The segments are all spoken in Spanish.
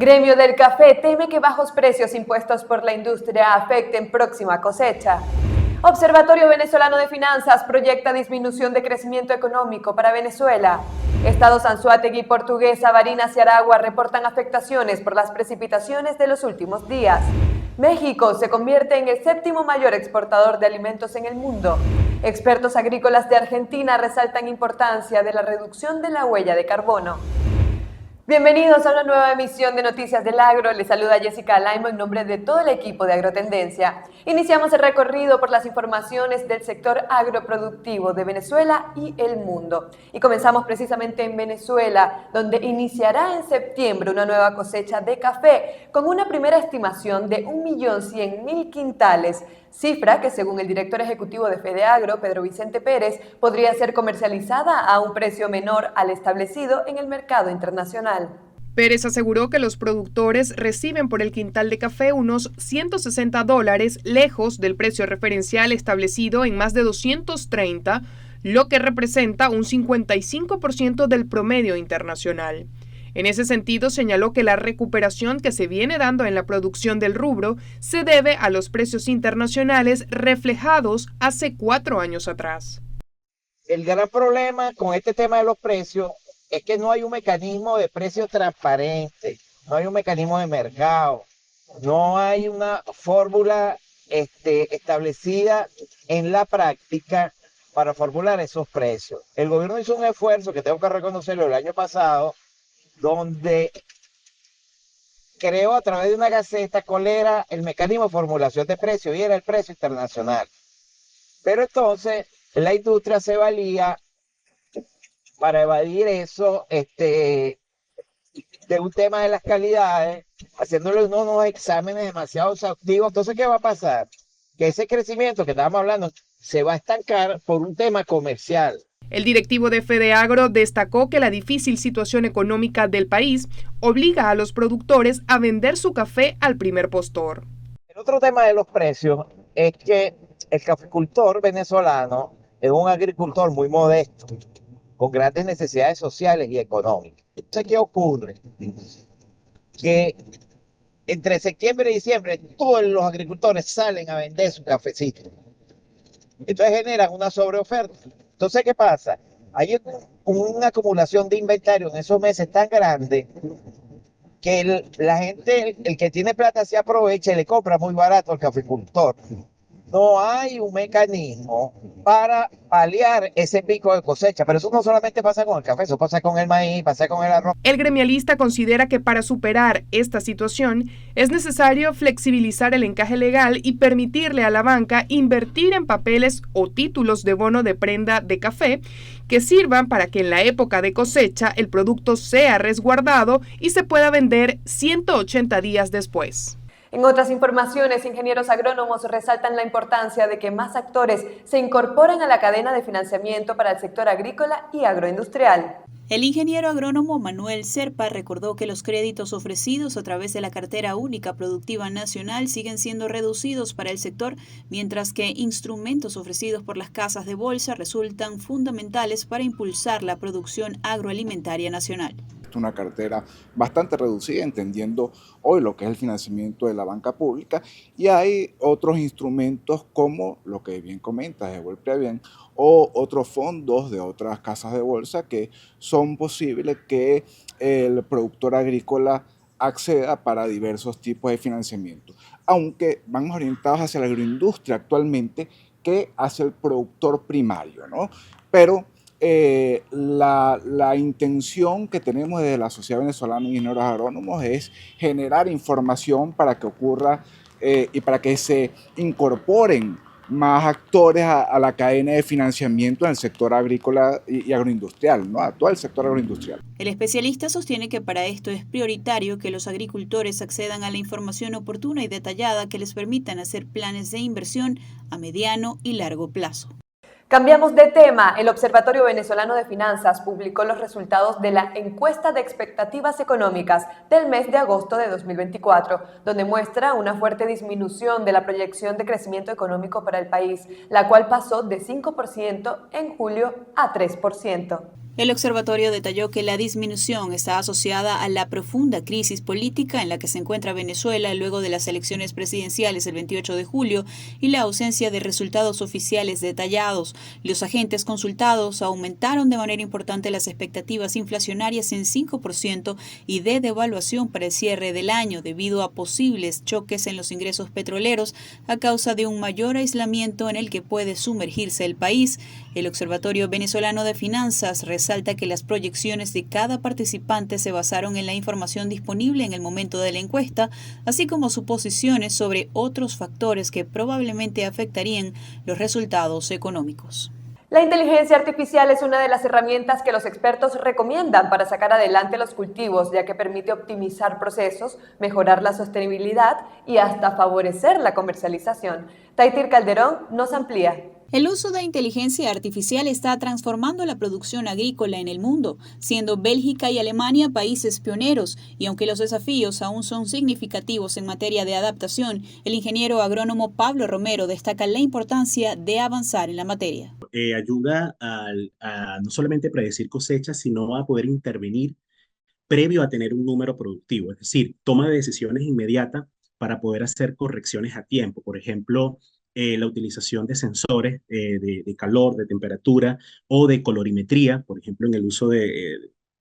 Gremio del café teme que bajos precios impuestos por la industria afecten próxima cosecha. Observatorio Venezolano de Finanzas proyecta disminución de crecimiento económico para Venezuela. Estados Anzoátegui, Portuguesa, Barinas y Aragua reportan afectaciones por las precipitaciones de los últimos días. México se convierte en el séptimo mayor exportador de alimentos en el mundo. Expertos agrícolas de Argentina resaltan importancia de la reducción de la huella de carbono. Bienvenidos a una nueva emisión de Noticias del Agro. Les saluda Jessica Alaimo en nombre de todo el equipo de Agrotendencia. Iniciamos el recorrido por las informaciones del sector agroproductivo de Venezuela y el mundo. Y comenzamos precisamente en Venezuela, donde iniciará en septiembre una nueva cosecha de café con una primera estimación de 1.100.000 quintales, cifra que según el director ejecutivo de FedeAgro, Pedro Vicente Pérez, podría ser comercializada a un precio menor al establecido en el mercado internacional. Pérez aseguró que los productores reciben por el quintal de café unos $160, lejos del precio referencial establecido en más de 230, lo que representa un 55% del promedio internacional. En ese sentido, señaló que la recuperación que se viene dando en la producción del rubro se debe a los precios internacionales reflejados hace 4 años atrás. El gran problema con este tema de los precios es que no hay un mecanismo de precio transparente, no hay un mecanismo de mercado, no hay una fórmula establecida en la práctica para formular esos precios. El gobierno hizo un esfuerzo, que tengo que reconocerlo, el año pasado, donde creó a través de una gaceta cuál era el mecanismo de formulación de precios y era el precio internacional. Pero entonces la industria se valía para evadir eso de un tema de las calidades, haciéndole unos exámenes demasiado exhaustivos. Entonces, ¿qué va a pasar? Que ese crecimiento que estábamos hablando se va a estancar por un tema comercial. El directivo de FedeAgro destacó que la difícil situación económica del país obliga a los productores a vender su café al primer postor. El otro tema de los precios es que el caficultor venezolano es un agricultor muy modesto, con grandes necesidades sociales y económicas. Entonces, ¿qué ocurre? Que entre septiembre y diciembre todos los agricultores salen a vender su cafecito. Entonces generan una sobreoferta. Entonces, ¿qué pasa? Hay una acumulación de inventario en esos meses tan grande que la gente, el que tiene plata, se aprovecha y le compra muy barato al caficultor. No hay un mecanismo para paliar ese pico de cosecha, pero eso no solamente pasa con el café, eso pasa con el maíz, pasa con el arroz. El gremialista considera que para superar esta situación es necesario flexibilizar el encaje legal y permitirle a la banca invertir en papeles o títulos de bono de prenda de café que sirvan para que en la época de cosecha el producto sea resguardado y se pueda vender 180 días después. En otras informaciones, ingenieros agrónomos resaltan la importancia de que más actores se incorporen a la cadena de financiamiento para el sector agrícola y agroindustrial. El ingeniero agrónomo Manuel Serpa recordó que los créditos ofrecidos a través de la Cartera Única Productiva Nacional siguen siendo reducidos para el sector, mientras que instrumentos ofrecidos por las casas de bolsa resultan fundamentales para impulsar la producción agroalimentaria nacional. Una cartera bastante reducida, entendiendo hoy lo que es el financiamiento de la banca pública, y hay otros instrumentos como lo que bien comentas, de Volprevién, o otros fondos de otras casas de bolsa que son posibles que el productor agrícola acceda para diversos tipos de financiamiento, aunque van orientados hacia la agroindustria actualmente que hacia el productor primario, ¿no? Pero la intención que tenemos desde la Sociedad Venezolana de Ingenieros Agrónomos es generar información para que ocurra y para que se incorporen más actores a la cadena de financiamiento en el sector agrícola y agroindustrial, ¿no? A todo el sector agroindustrial. El especialista sostiene que para esto es prioritario que los agricultores accedan a la información oportuna y detallada que les permitan hacer planes de inversión a mediano y largo plazo. Cambiamos de tema. El Observatorio Venezolano de Finanzas publicó los resultados de la encuesta de expectativas económicas del mes de agosto de 2024, donde muestra una fuerte disminución de la proyección de crecimiento económico para el país, la cual pasó de 5% en julio a 3%. El observatorio detalló que la disminución está asociada a la profunda crisis política en la que se encuentra Venezuela luego de las elecciones presidenciales el 28 de julio y la ausencia de resultados oficiales detallados. Los agentes consultados aumentaron de manera importante las expectativas inflacionarias en 5% y de devaluación para el cierre del año debido a posibles choques en los ingresos petroleros a causa de un mayor aislamiento en el que puede sumergirse el país. El Observatorio Venezolano de Finanzas resalta que las proyecciones de cada participante se basaron en la información disponible en el momento de la encuesta, así como suposiciones sobre otros factores que probablemente afectarían los resultados económicos. La inteligencia artificial es una de las herramientas que los expertos recomiendan para sacar adelante los cultivos, ya que permite optimizar procesos, mejorar la sostenibilidad y hasta favorecer la comercialización. Taitir Calderón nos amplía. El uso de inteligencia artificial está transformando la producción agrícola en el mundo, siendo Bélgica y Alemania países pioneros, y aunque los desafíos aún son significativos en materia de adaptación, el ingeniero agrónomo Pablo Romero destaca la importancia de avanzar en la materia. Ayuda a no solamente predecir cosechas, sino a poder intervenir previo a tener un número productivo, es decir, toma de decisiones inmediatas para poder hacer correcciones a tiempo. Por ejemplo, la utilización de sensores de calor, de temperatura o de colorimetría, por ejemplo, en el uso de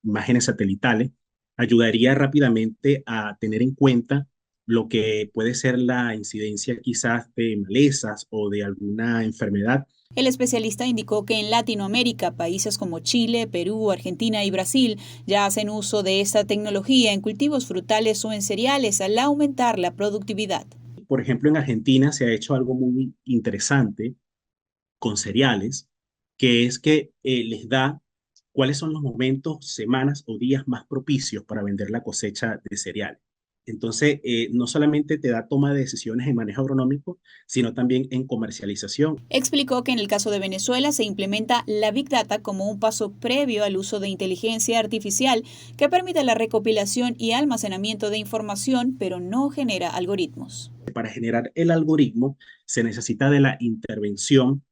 imágenes satelitales, ayudaría rápidamente a tener en cuenta lo que puede ser la incidencia quizás de malezas o de alguna enfermedad. El especialista indicó que en Latinoamérica, países como Chile, Perú, Argentina y Brasil ya hacen uso de esta tecnología en cultivos frutales o en cereales al aumentar la productividad. Por ejemplo, en Argentina se ha hecho algo muy interesante con cereales, que es que les da cuáles son los momentos, semanas o días más propicios para vender la cosecha de cereales. Entonces, no solamente te da toma de decisiones en manejo agronómico, sino también en comercialización. Explicó que en el caso de Venezuela se implementa la Big Data como un paso previo al uso de inteligencia artificial que permite la recopilación y almacenamiento de información, pero no genera algoritmos. Para generar el algoritmo se necesita de la intervención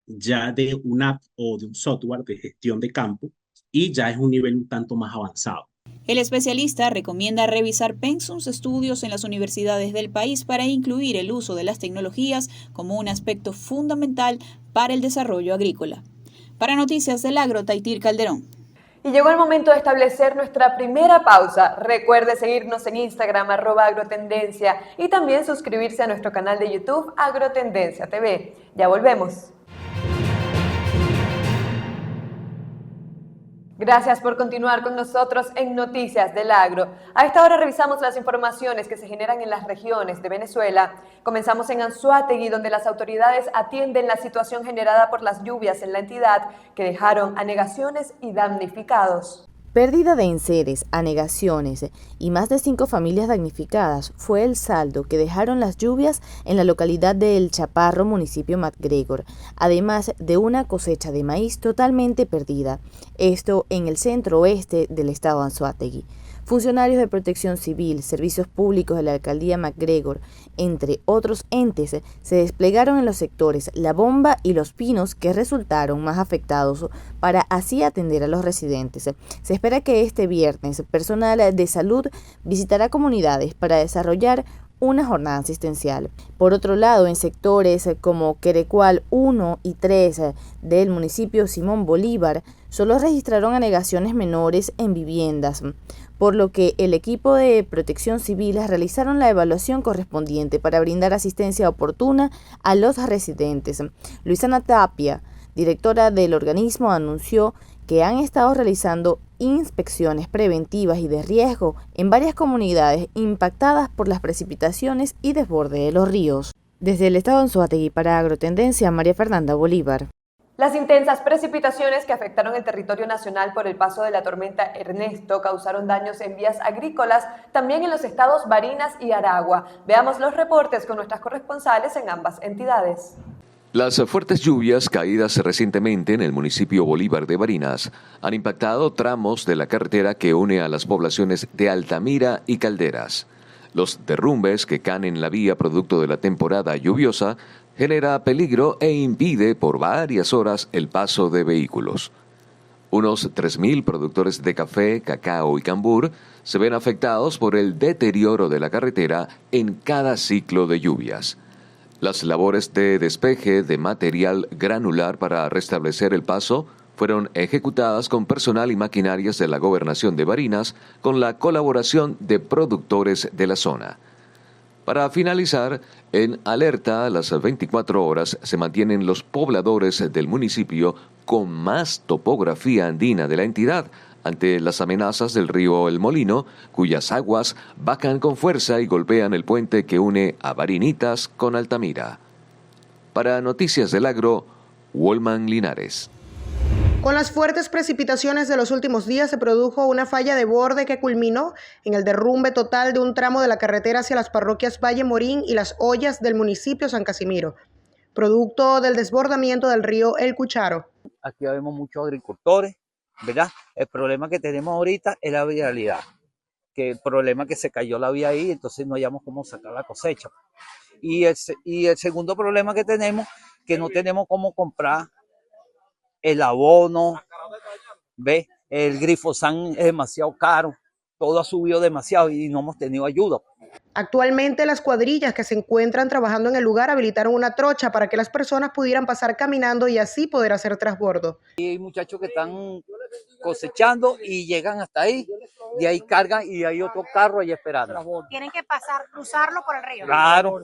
ya de una app o de un software de gestión de campo y ya es un nivel un tanto más avanzado. El especialista recomienda revisar pensums estudios en las universidades del país para incluir el uso de las tecnologías como un aspecto fundamental para el desarrollo agrícola. Para Noticias del Agro, Taitir Calderón. Y llegó el momento de establecer nuestra primera pausa. Recuerde seguirnos en Instagram @agrotendencia y también suscribirse a nuestro canal de YouTube Agrotendencia TV. Ya volvemos. Gracias por continuar con nosotros en Noticias del Agro. A esta hora revisamos las informaciones que se generan en las regiones de Venezuela. Comenzamos en Anzoátegui, donde las autoridades atienden la situación generada por las lluvias en la entidad que dejaron anegaciones y damnificados. Pérdida de enseres, anegaciones y más de 5 familias damnificadas fue el saldo que dejaron las lluvias en la localidad de El Chaparro, municipio MacGregor, además de una cosecha de maíz totalmente perdida, esto en el centro oeste del estado Anzoátegui. Funcionarios de Protección Civil, servicios públicos de la alcaldía MacGregor, entre otros entes, se desplegaron en los sectores La Bomba y Los Pinos que resultaron más afectados para así atender a los residentes. Se espera que este viernes personal de salud visitará comunidades para desarrollar una jornada asistencial. Por otro lado, en sectores como Querecual 1 y 3 del municipio Simón Bolívar, solo registraron anegaciones menores en viviendas, por lo que el equipo de Protección Civil realizaron la evaluación correspondiente para brindar asistencia oportuna a los residentes. Luisana Tapia, directora del organismo, anunció que han estado realizando inspecciones preventivas y de riesgo en varias comunidades impactadas por las precipitaciones y desborde de los ríos. Desde el estado Anzoátegui para Agrotendencia, María Fernanda Bolívar. Las intensas precipitaciones que afectaron el territorio nacional por el paso de la tormenta Ernesto causaron daños en vías agrícolas, también en los estados Barinas y Aragua. Veamos los reportes con nuestras corresponsales en ambas entidades. Las fuertes lluvias caídas recientemente en el municipio Bolívar de Barinas han impactado tramos de la carretera que une a las poblaciones de Altamira y Calderas. Los derrumbes que caen en la vía producto de la temporada lluviosa genera peligro e impide por varias horas el paso de vehículos. Unos 3.000 productores de café, cacao y cambur se ven afectados por el deterioro de la carretera en cada ciclo de lluvias. Las labores de despeje de material granular para restablecer el paso fueron ejecutadas con personal y maquinarias de la Gobernación de Barinas con la colaboración de productores de la zona. Para finalizar, en alerta a las 24 horas se mantienen los pobladores del municipio con más topografía andina de la entidad ante las amenazas del río El Molino, cuyas aguas bajan con fuerza y golpean el puente que une a Barinitas con Altamira. Para Noticias del Agro, Wolman Linares. Con las fuertes precipitaciones de los últimos días se produjo una falla de borde que culminó en el derrumbe total de un tramo de la carretera hacia las parroquias Valle Morín y Las Ollas del municipio San Casimiro, producto del desbordamiento del río El Cucharo. Aquí vemos muchos agricultores, ¿verdad? El problema que tenemos ahorita es la vialidad, que el problema es que se cayó la vía ahí, entonces no hayamos cómo sacar la cosecha. Y el segundo problema que tenemos, que no tenemos cómo comprar el abono, ¿ves? El glifosan es demasiado caro, todo ha subido demasiado y no hemos tenido ayuda. Actualmente las cuadrillas que se encuentran trabajando en el lugar habilitaron una trocha para que las personas pudieran pasar caminando y así poder hacer transbordo. Y hay muchachos que están cosechando y llegan hasta ahí, de ahí cargan y hay otro carro ahí esperando. Tienen que pasar, cruzarlo por el río. Claro,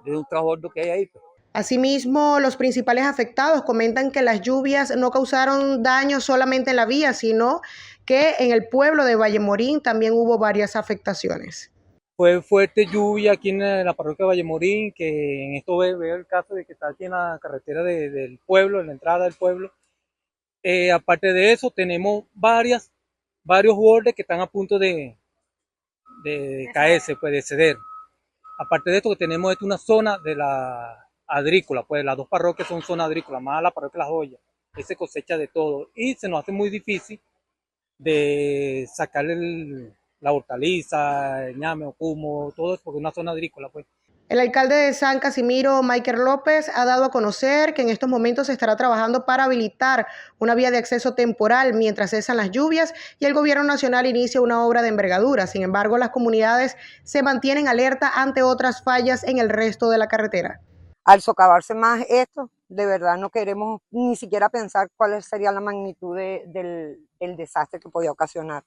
es un transbordo que hay ahí. Asimismo, los principales afectados comentan que las lluvias no causaron daño solamente en la vía, sino que en el pueblo de Valle Morín también hubo varias afectaciones. Fue fuerte lluvia aquí en la parroquia de Valle Morín, que en esto veo el caso de que está aquí en la carretera del pueblo, en la entrada del pueblo. Aparte de eso, tenemos varios bordes que están a punto de caerse, pues de ceder. Aparte de esto, que tenemos una zona de la agrícola, pues las dos parroquias son zona agrícola, más la parroquia Las Ollas, ahí se cosecha de todo y se nos hace muy difícil de sacar la hortaliza, el ñame, ocumo, todo eso, porque es una zona agrícola, pues. El alcalde de San Casimiro, Michael López, ha dado a conocer que en estos momentos se estará trabajando para habilitar una vía de acceso temporal mientras cesan las lluvias y el gobierno nacional inicia una obra de envergadura. Sin embargo, las comunidades se mantienen alerta ante otras fallas en el resto de la carretera. Al socavarse más esto, de verdad no queremos ni siquiera pensar cuál sería la magnitud del desastre que podía ocasionar.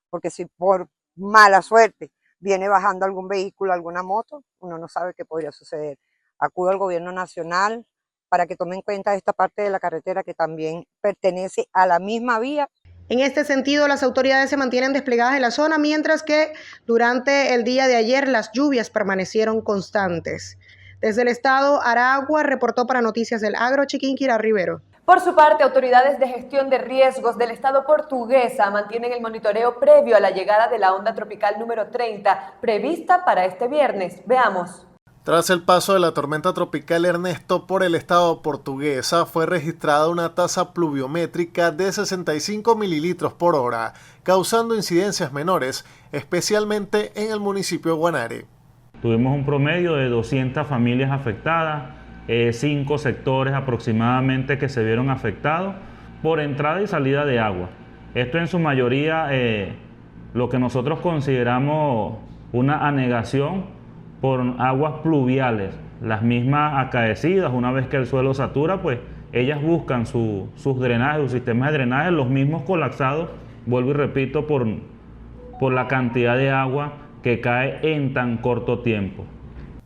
Porque si por mala suerte viene bajando algún vehículo, alguna moto, uno no sabe qué podría suceder. Acudo al gobierno nacional para que tome en cuenta esta parte de la carretera que también pertenece a la misma vía. En este sentido, las autoridades se mantienen desplegadas en la zona, mientras que durante el día de ayer las lluvias permanecieron constantes. Desde el estado Aragua, reportó para Noticias del Agro, Chiquinquirá Rivero. Por su parte, autoridades de gestión de riesgos del estado Portuguesa mantienen el monitoreo previo a la llegada de la onda tropical número 30, prevista para este viernes. Veamos. Tras el paso de la tormenta tropical Ernesto por el estado Portuguesa, fue registrada una tasa pluviométrica de 65 mililitros por hora, causando incidencias menores, especialmente en el municipio de Guanare. Tuvimos un promedio de 200 familias afectadas, 5 sectores aproximadamente que se vieron afectados por entrada y salida de agua. Esto en su mayoría lo que nosotros consideramos una anegación por aguas pluviales. Las mismas acaecidas, una vez que el suelo satura, pues ellas buscan sus drenajes, sus sistemas de drenaje, los mismos colapsados, vuelvo y repito, por la cantidad de agua que cae en tan corto tiempo.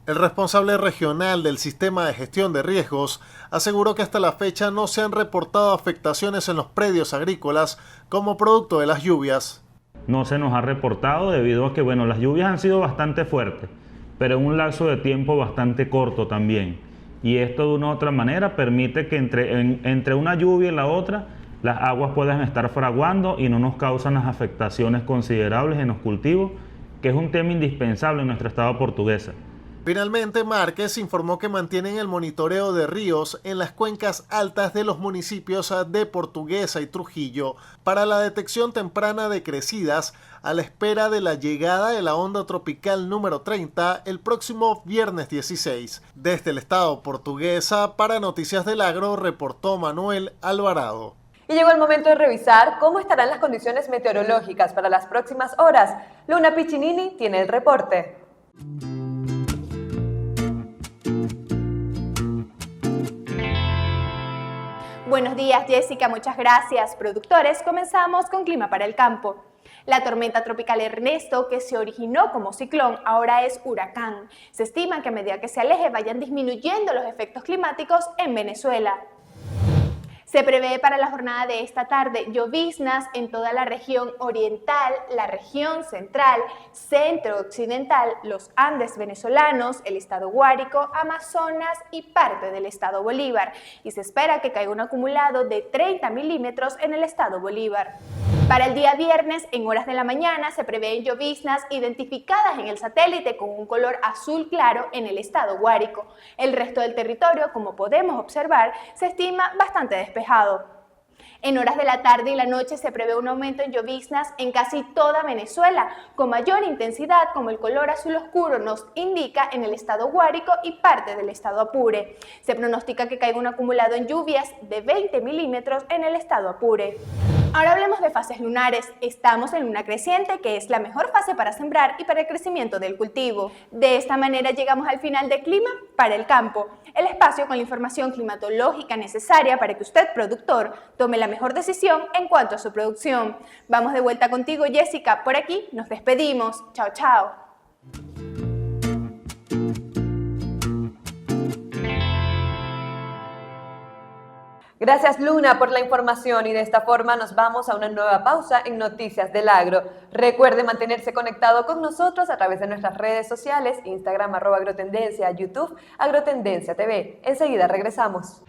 El responsable regional del sistema de gestión de riesgos aseguró que hasta la fecha no se han reportado afectaciones en los predios agrícolas como producto de las lluvias. No se nos ha reportado debido a que las lluvias han sido bastante fuertes, pero en un lapso de tiempo bastante corto también. Y esto de una u otra manera permite que entre una lluvia y la otra las aguas puedan estar fraguando y no nos causan las afectaciones considerables en los cultivos, que es un tema indispensable en nuestro estado Portuguesa. Finalmente, Márquez informó que mantienen el monitoreo de ríos en las cuencas altas de los municipios de Portuguesa y Trujillo para la detección temprana de crecidas a la espera de la llegada de la onda tropical número 30 el próximo viernes 16. Desde el estado Portuguesa, para Noticias del Agro, reportó Manuel Alvarado. Y llegó el momento de revisar cómo estarán las condiciones meteorológicas para las próximas horas. Luna Piccinini tiene el reporte. Buenos días, Jessica, muchas gracias. Productores, comenzamos con clima para el campo. La tormenta tropical Ernesto, que se originó como ciclón, ahora es huracán. Se estima que a medida que se aleje vayan disminuyendo los efectos climáticos en Venezuela. Se prevé para la jornada de esta tarde lloviznas en toda la región oriental, la región central, centro-occidental, los Andes venezolanos, el estado Guárico, Amazonas y parte del estado Bolívar. Y se espera que caiga un acumulado de 30 milímetros en el estado Bolívar. Para el día viernes, en horas de la mañana, se prevén lloviznas identificadas en el satélite con un color azul claro en el estado Guárico. El resto del territorio, como podemos observar, se estima bastante despejado. En horas de la tarde y la noche se prevé un aumento en lloviznas en casi toda Venezuela, con mayor intensidad como el color azul oscuro nos indica en el estado Guárico y parte del estado Apure. Se pronostica que caiga un acumulado en lluvias de 20 milímetros en el estado Apure. Ahora hablemos de fases lunares. Estamos en luna creciente, que es la mejor fase para sembrar y para el crecimiento del cultivo. De esta manera llegamos al final de Clima para el campo, el espacio con la información climatológica necesaria para que usted, productor, tome la mejor decisión en cuanto a su producción. Vamos de vuelta contigo, Jessica. Por aquí nos despedimos. Chao, chao. Gracias, Luna, por la información, y de esta forma nos vamos a una nueva pausa en Noticias del Agro. Recuerde mantenerse conectado con nosotros a través de nuestras redes sociales, Instagram @agrotendencia, YouTube Agrotendencia TV. Enseguida regresamos.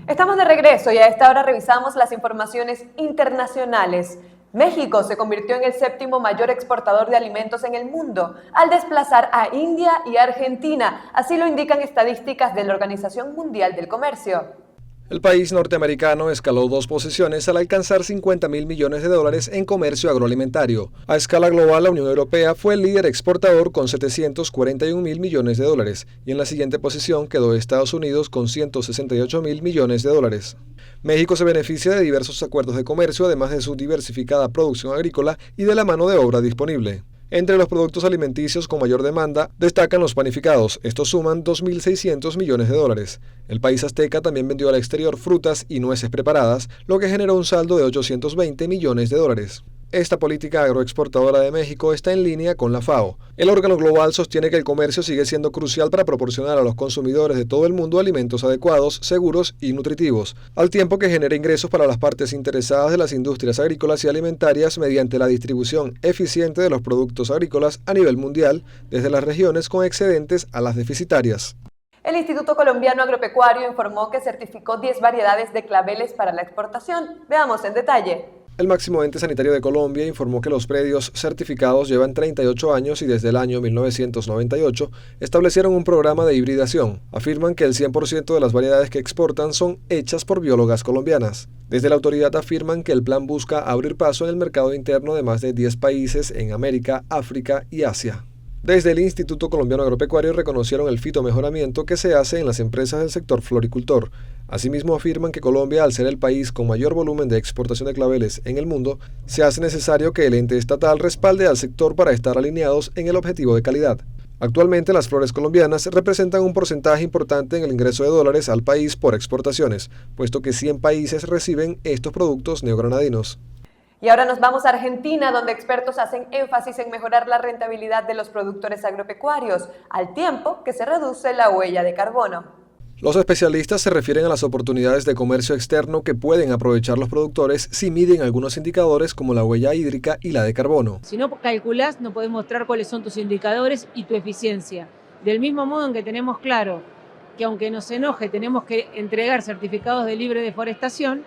Estamos de regreso y a esta hora revisamos las informaciones internacionales. México se convirtió en el séptimo mayor exportador de alimentos en el mundo, al desplazar a India y Argentina, así lo indican estadísticas de la Organización Mundial del Comercio. El país norteamericano escaló 2 posiciones al alcanzar $50.000 millones en comercio agroalimentario. A escala global, la Unión Europea fue el líder exportador con $741.000 millones y en la siguiente posición quedó Estados Unidos con $168.000 millones. México se beneficia de diversos acuerdos de comercio, además de su diversificada producción agrícola y de la mano de obra disponible. Entre los productos alimenticios con mayor demanda destacan los panificados, estos suman $2.600 millones. El país azteca también vendió al exterior frutas y nueces preparadas, lo que generó un saldo de $820 millones. Esta política agroexportadora de México está en línea con la FAO. El órgano global sostiene que el comercio sigue siendo crucial para proporcionar a los consumidores de todo el mundo alimentos adecuados, seguros y nutritivos, al tiempo que genera ingresos para las partes interesadas de las industrias agrícolas y alimentarias mediante la distribución eficiente de los productos agrícolas a nivel mundial, desde las regiones con excedentes a las deficitarias. El Instituto Colombiano Agropecuario informó que certificó 10 variedades de claveles para la exportación. Veamos en detalle. El máximo ente sanitario de Colombia informó que los predios certificados llevan 38 años y desde el año 1998 establecieron un programa de hibridación. Afirman que el 100% de las variedades que exportan son hechas por biólogas colombianas. Desde la autoridad afirman que el plan busca abrir paso en el mercado interno de más de 10 países en América, África y Asia. Desde el Instituto Colombiano Agropecuario reconocieron el fitomejoramiento que se hace en las empresas del sector floricultor. Asimismo afirman que Colombia, al ser el país con mayor volumen de exportación de claveles en el mundo, se hace necesario que el ente estatal respalde al sector para estar alineados en el objetivo de calidad. Actualmente las flores colombianas representan un porcentaje importante en el ingreso de dólares al país por exportaciones, puesto que 100 países reciben estos productos neogranadinos. Y ahora nos vamos a Argentina, donde expertos hacen énfasis en mejorar la rentabilidad de los productores agropecuarios, al tiempo que se reduce la huella de carbono. Los especialistas se refieren a las oportunidades de comercio externo que pueden aprovechar los productores si miden algunos indicadores como la huella hídrica y la de carbono. Si no calculás, no podés mostrar cuáles son tus indicadores y tu eficiencia. Del mismo modo en que tenemos claro que aunque nos enoje tenemos que entregar certificados de libre deforestación,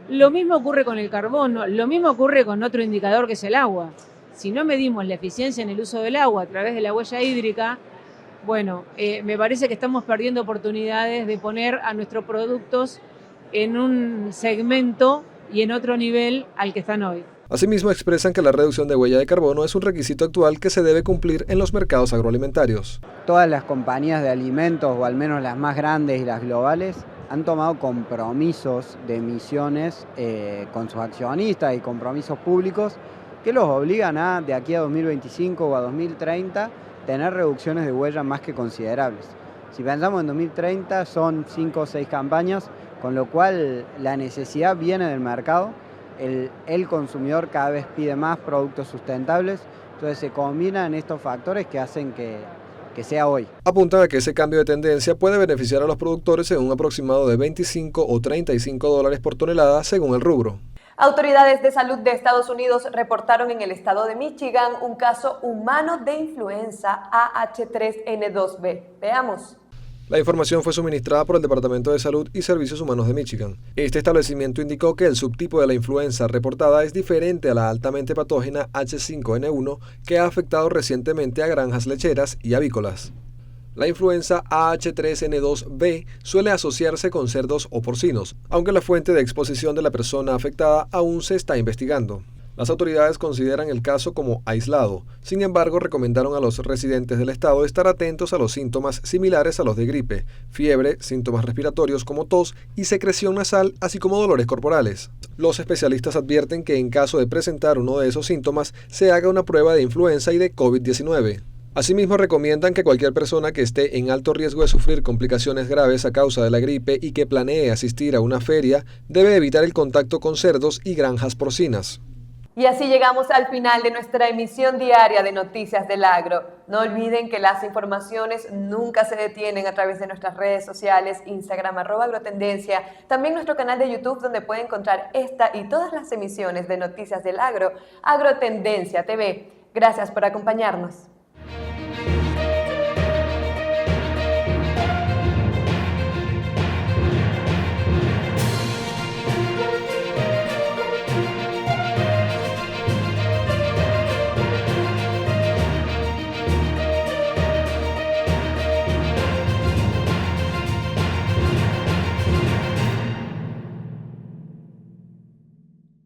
lo mismo ocurre con el carbono, lo mismo ocurre con otro indicador que es el agua. Si no medimos la eficiencia en el uso del agua a través de la huella hídrica, bueno, me parece que estamos perdiendo oportunidades de poner a nuestros productos en un segmento y en otro nivel al que están hoy. Asimismo, expresan que la reducción de huella de carbono es un requisito actual que se debe cumplir en los mercados agroalimentarios. Todas las compañías de alimentos, o al menos las más grandes y las globales, han tomado compromisos de emisiones con sus accionistas y compromisos públicos que los obligan a, de aquí a 2025 o a 2030, tener reducciones de huella más que considerables. Si pensamos en 2030 son 5 o 6 campañas, con lo cual la necesidad viene del mercado. El consumidor cada vez pide más productos sustentables, entonces se combinan estos factores que hacen que sea hoy. Apuntan a que ese cambio de tendencia puede beneficiar a los productores en un aproximado de 25 o 35 dólares por tonelada según el rubro. Autoridades de salud de Estados Unidos reportaron en el estado de Michigan un caso humano de influenza AH3N2B. Veamos. La información fue suministrada por el Departamento de Salud y Servicios Humanos de Michigan. Este establecimiento indicó que el subtipo de la influenza reportada es diferente a la altamente patógena H5N1 que ha afectado recientemente a granjas lecheras y avícolas. La influenza AH3N2B suele asociarse con cerdos o porcinos, aunque la fuente de exposición de la persona afectada aún se está investigando. Las autoridades consideran el caso como aislado, sin embargo recomendaron a los residentes del estado estar atentos a los síntomas similares a los de gripe, fiebre, síntomas respiratorios como tos y secreción nasal, así como dolores corporales. Los especialistas advierten que en caso de presentar uno de esos síntomas, se haga una prueba de influenza y de COVID-19. Asimismo, recomiendan que cualquier persona que esté en alto riesgo de sufrir complicaciones graves a causa de la gripe y que planee asistir a una feria, debe evitar el contacto con cerdos y granjas porcinas. Y así llegamos al final de nuestra emisión diaria de Noticias del Agro. No olviden que las informaciones nunca se detienen a través de nuestras redes sociales, Instagram @agrotendencia, también nuestro canal de YouTube donde pueden encontrar esta y todas las emisiones de Noticias del Agro, Agrotendencia TV. Gracias por acompañarnos.